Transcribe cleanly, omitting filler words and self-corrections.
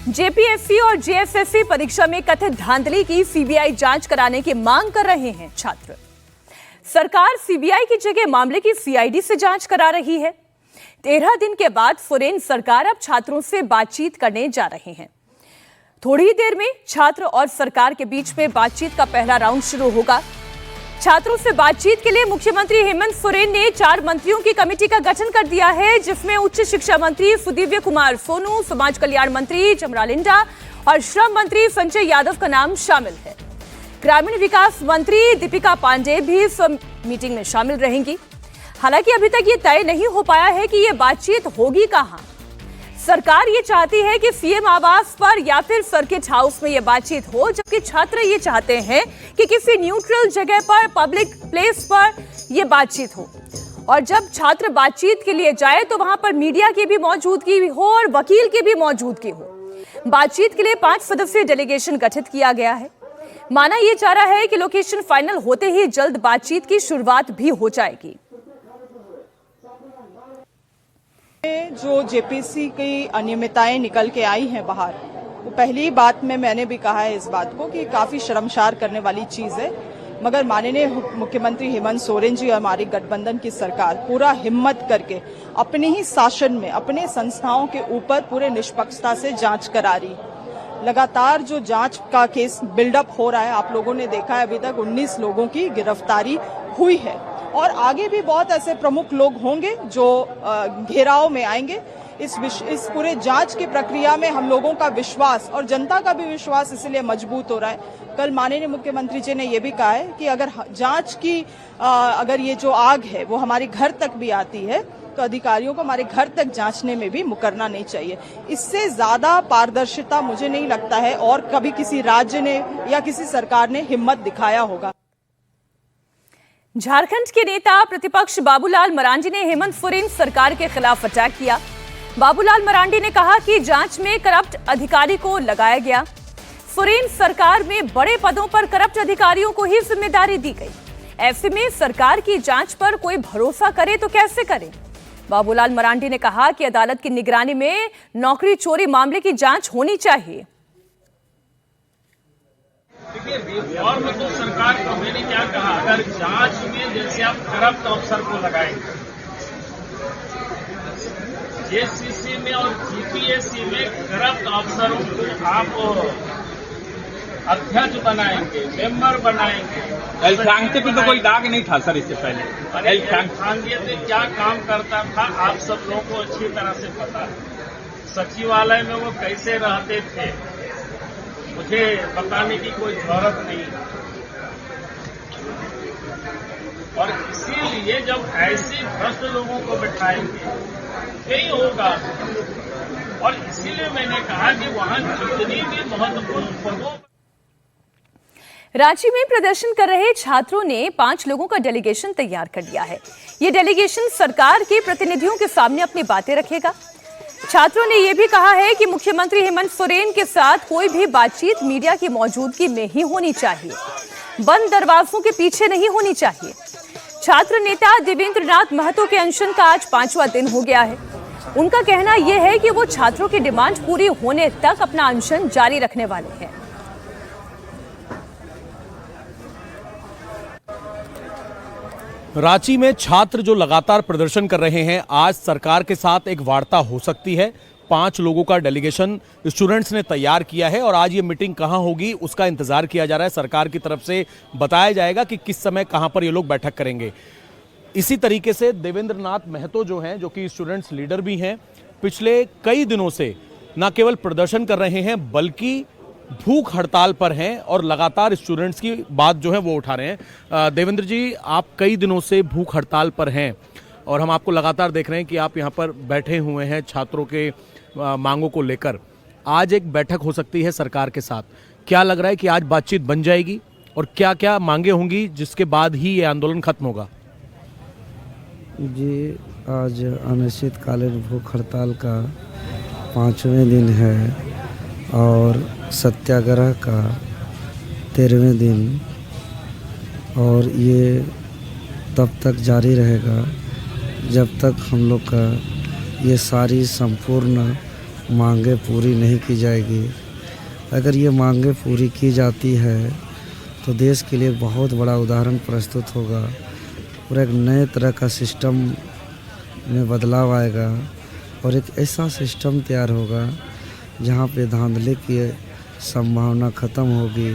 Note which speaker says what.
Speaker 1: JPSC और JSSC परीक्षा में कथित धांधली की सीबीआई जांच कराने की मांग कर रहे हैं छात्र। सरकार सीबीआई की जगह मामले की सीआईडी से जांच करा रही है। 13 दिन के बाद फुरेन सरकार अब छात्रों से बातचीत करने जा रहे हैं। थोड़ी ही देर में छात्र और सरकार के बीच में बातचीत का पहला राउंड शुरू होगा। छात्रों से बातचीत के लिए मुख्यमंत्री हेमंत सोरेन ने 4 मंत्रियों की कमेटी का गठन कर दिया है, जिसमें उच्च शिक्षा मंत्री सुदीव्य कुमार सोनू, समाज कल्याण मंत्री जमरा लिंडा और श्रम मंत्री संजय यादव का नाम शामिल है। ग्रामीण विकास मंत्री दीपिका पांडे भी इस मीटिंग में शामिल रहेंगी। हालांकि अभी तक ये तय नहीं हो पाया है कि ये बातचीत होगी कहां। सरकार ये चाहती है कि सीएम आवास पर या फिर सर्किट हाउस में ये बातचीत हो, जबकि छात्र ये चाहते हैं कि किसी न्यूट्रल जगह पर, पब्लिक प्लेस पर ये बातचीत हो। और जब छात्र बातचीत के लिए जाए तो वहां पर मीडिया की भी मौजूदगी हो और वकील की भी मौजूदगी हो। बातचीत के लिए 5 सदस्यीय डेलीगेशन गठित किया गया है। माना यह जा रहा है कि लोकेशन फाइनल होते ही जल्द बातचीत की शुरुआत भी हो जाएगी।
Speaker 2: जो जेपीएससी की अनियमितताएं निकल के आई हैं बाहर, वो पहली बात में मैंने भी कहा है इस बात को कि काफी शर्मसार करने वाली चीज है। मगर माननीय मुख्यमंत्री हेमंत सोरेन जी और हमारी गठबंधन की सरकार पूरा हिम्मत करके अपने ही शासन में अपने संस्थाओं के ऊपर पूरे निष्पक्षता से जांच करा रही। लगातार जो जांच का केस बिल्डअप हो रहा है, आप लोगों ने देखा है अभी तक 19 लोगों की गिरफ्तारी हुई है और आगे भी बहुत ऐसे प्रमुख लोग होंगे जो घेराव में आएंगे। इस पूरे जांच की प्रक्रिया में हम लोगों का विश्वास और जनता का भी विश्वास इसलिए मजबूत हो रहा है। कल माननीय मुख्यमंत्री जी ने यह भी कहा है कि अगर जांच की अगर ये जो आग है वो हमारे घर तक भी आती है तो अधिकारियों को हमारे घर तक जांचने में भी मुकरना नहीं चाहिए। इससे ज्यादा पारदर्शिता मुझे नहीं लगता है और कभी किसी राज्य ने या किसी सरकार ने हिम्मत दिखाया होगा।
Speaker 1: झारखंड के नेता प्रतिपक्ष बाबूलाल मरांडी ने हेमंत सोरेन सरकार के खिलाफ अटैक किया। बाबूलाल मरांडी ने कहा कि जांच में करप्ट अधिकारी को लगाया गया। सोरेन सरकार में बड़े पदों पर करप्ट अधिकारियों को ही जिम्मेदारी दी गई। ऐसे में सरकार की जांच पर कोई भरोसा करे तो कैसे करे। बाबूलाल मरांडी ने कहा कि अदालत की निगरानी में नौकरी चोरी मामले की जांच होनी चाहिए।
Speaker 3: देखिए, रिफॉर्म तो सरकार को, मैंने क्या कहा, अगर जांच में जैसे आप करप्ट अफसर को लगाएंगे, जेसीसी में और जीपीएससी में करप्ट अफसरों को आप अध्यक्ष बनाएंगे, मेंबर बनाएंगे।
Speaker 4: एलफ्रांके पे तो कोई दाग नहीं था सर इससे पहले।
Speaker 3: एलफ्रांके ने क्या काम करता था आप सब लोगों को अच्छी तरह से पता है। सचिवालय में वो कैसे रहते थे मुझे बताने की कोई जरूरत नहीं। और इसीलिए जब ऐसे भ्रष्ट लोगों को बैठाएंगे यही होगा। और इसीलिए मैंने कहा कि वहां जितनी भी महत्वपूर्ण पदों।
Speaker 1: रांची में प्रदर्शन कर रहे छात्रों ने 5 लोगों का डेलीगेशन तैयार कर लिया है। ये डेलीगेशन सरकार के प्रतिनिधियों के सामने अपनी बातें रखेगा। छात्रों ने यह भी कहा है कि मुख्यमंत्री हेमंत सोरेन के साथ कोई भी बातचीत मीडिया की मौजूदगी में ही होनी चाहिए, बंद दरवाजों के पीछे नहीं होनी चाहिए। छात्र नेता देवेंद्र नाथ महतो के अनशन का आज 5वां दिन हो गया है। उनका कहना यह है कि वो छात्रों की डिमांड पूरी होने तक अपना अनशन जारी रखने वाले हैं।
Speaker 5: रांची में छात्र जो लगातार प्रदर्शन कर रहे हैं, आज सरकार के साथ एक वार्ता हो सकती है। 5 लोगों का डेलीगेशन स्टूडेंट्स ने तैयार किया है और आज ये मीटिंग कहां होगी उसका इंतजार किया जा रहा है। सरकार की तरफ से बताया जाएगा कि किस समय कहां पर ये लोग बैठक करेंगे। इसी तरीके से देवेंद्र नाथ महतो जो हैं, जो कि स्टूडेंट्स लीडर भी हैं, पिछले कई दिनों से न केवल प्रदर्शन कर रहे हैं बल्कि भूख हड़ताल पर हैं और लगातार स्टूडेंट्स की बात जो है वो उठा रहे हैं। देवेंद्र जी, आप कई दिनों से भूख हड़ताल पर हैं और हम आपको लगातार देख रहे हैं कि आप यहाँ पर बैठे हुए हैं छात्रों के मांगों को लेकर। आज एक बैठक हो सकती है सरकार के साथ, क्या लग रहा है कि आज बातचीत बन जाएगी और क्या क्या मांगे होंगी जिसके बाद ही ये आंदोलन खत्म होगा?
Speaker 6: जी, आज अनिश्चितकालीन भूख हड़ताल का 5वें दिन है और सत्याग्रह का 13वें दिन, और ये तब तक जारी रहेगा जब तक हम लोग का ये सारी संपूर्ण मांगे पूरी नहीं की जाएगी। अगर ये मांगे पूरी की जाती है तो देश के लिए बहुत बड़ा उदाहरण प्रस्तुत होगा और एक नए तरह का सिस्टम में बदलाव आएगा और एक ऐसा सिस्टम तैयार होगा जहाँ पे धांधली की संभावना ख़त्म होगी